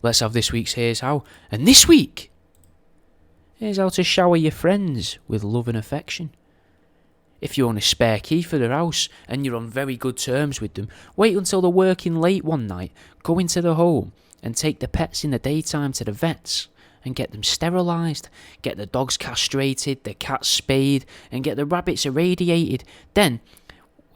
let's have this week's Here's How. And this week, here's how to shower your friends with love and affection. If you own a spare key for their house and you're on very good terms with them, wait until they're working late one night, go into the home and take the pets in the daytime to the vets and get them sterilised, get the dogs castrated, the cats spayed, and get the rabbits irradiated. Then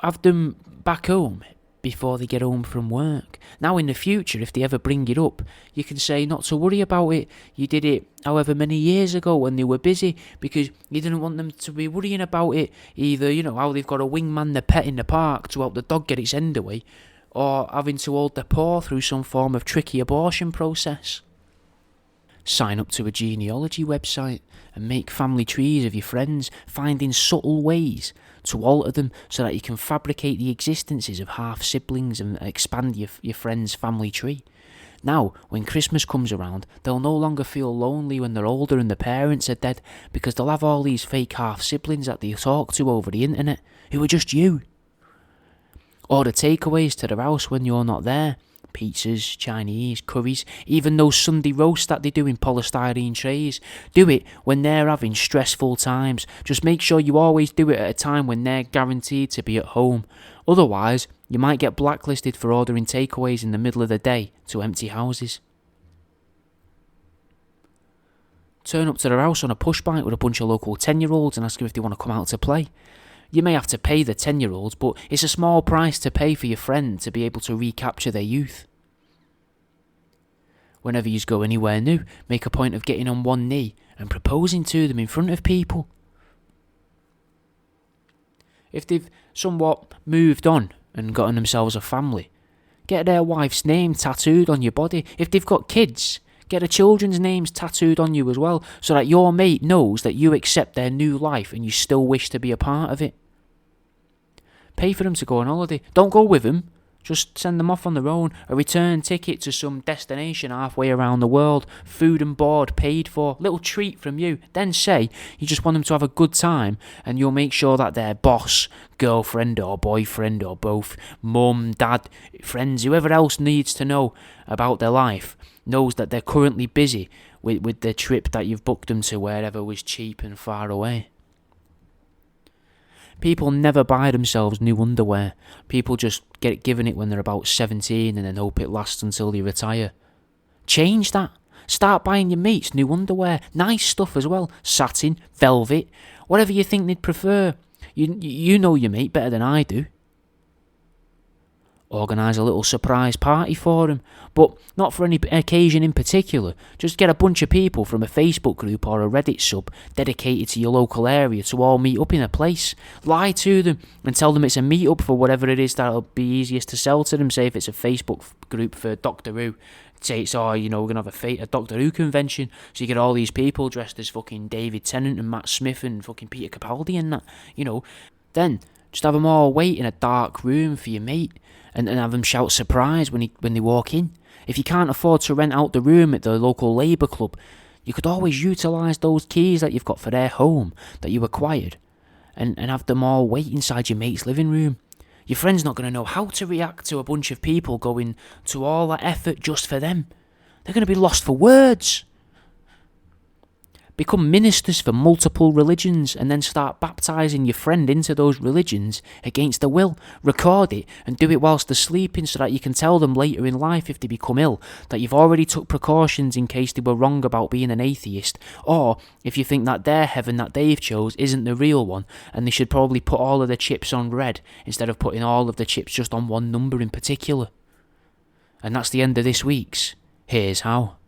have them back home before they get home from work. Now in the future, if they ever bring it up, you can say not to worry about it. You did it however many years ago when they were busy, because you didn't want them to be worrying about it. Either, how they've got to wingman the pet in the park to help the dog get its end away, or having to hold their paw through some form of tricky abortion process. Sign up to a genealogy website and make family trees of your friends, finding subtle ways to alter them so that you can fabricate the existences of half-siblings and expand your friend's family tree. Now, when Christmas comes around, they'll no longer feel lonely when they're older and the parents are dead, because they'll have all these fake half-siblings that they talk to over the internet, who are just you. Order takeaways to their house when you're not there. Pizzas, Chinese, curries, even those Sunday roasts that they do in polystyrene trays. Do it when they're having stressful times. Just make sure you always do it at a time when they're guaranteed to be at home. Otherwise, you might get blacklisted for ordering takeaways in the middle of the day to empty houses. Turn up to their house on a push bike with a bunch of local 10-year-olds and ask them if they want to come out to play. You may have to pay the 10-year-olds, but it's a small price to pay for your friend to be able to recapture their youth. Whenever you go anywhere new, make a point of getting on one knee and proposing to them in front of people. If they've somewhat moved on and gotten themselves a family, get their wife's name tattooed on your body. If they've got kids, get the children's names tattooed on you as well, so that your mate knows that you accept their new life and you still wish to be a part of it. Pay for them to go on holiday. Don't go with them. Just send them off on their own. A return ticket to some destination halfway around the world. Food and board paid for. Little treat from you. Then say you just want them to have a good time, and you'll make sure that their boss, girlfriend or boyfriend or both, mum, dad, friends, whoever else needs to know about their life, knows that they're currently busy with the trip that you've booked them to wherever was cheap and far away. People never buy themselves new underwear. People just get given it when they're about 17 and then hope it lasts until they retire. Change that. Start buying your mates new underwear. Nice stuff as well. Satin, velvet, whatever you think they'd prefer. You know your mate better than I do. Organise a little surprise party for them, but not for any occasion in particular. Just get a bunch of people from a Facebook group or a Reddit sub dedicated to your local area to all meet up in a place. Lie to them and tell them it's a meet-up for whatever it is that'll be easiest to sell to them. Say if it's a Facebook group for Doctor Who, say it's, we're going to have a Doctor Who convention, so you get all these people dressed as fucking David Tennant and Matt Smith and fucking Peter Capaldi and that, Then just have them all wait in a dark room for your mate and have them shout surprise when they walk in. If you can't afford to rent out the room at the local labour club, you could always utilise those keys that you've got for their home that you acquired and have them all wait inside your mate's living room. Your friend's not going to know how to react to a bunch of people going to all that effort just for them. They're going to be lost for words. Become ministers for multiple religions and then start baptising your friend into those religions against their will. Record it and do it whilst they're sleeping so that you can tell them later in life if they become ill that you've already took precautions in case they were wrong about being an atheist, or if you think that their heaven that they've chose isn't the real one and they should probably put all of the chips on red instead of putting all of the chips just on one number in particular. And that's the end of this week's Here's How.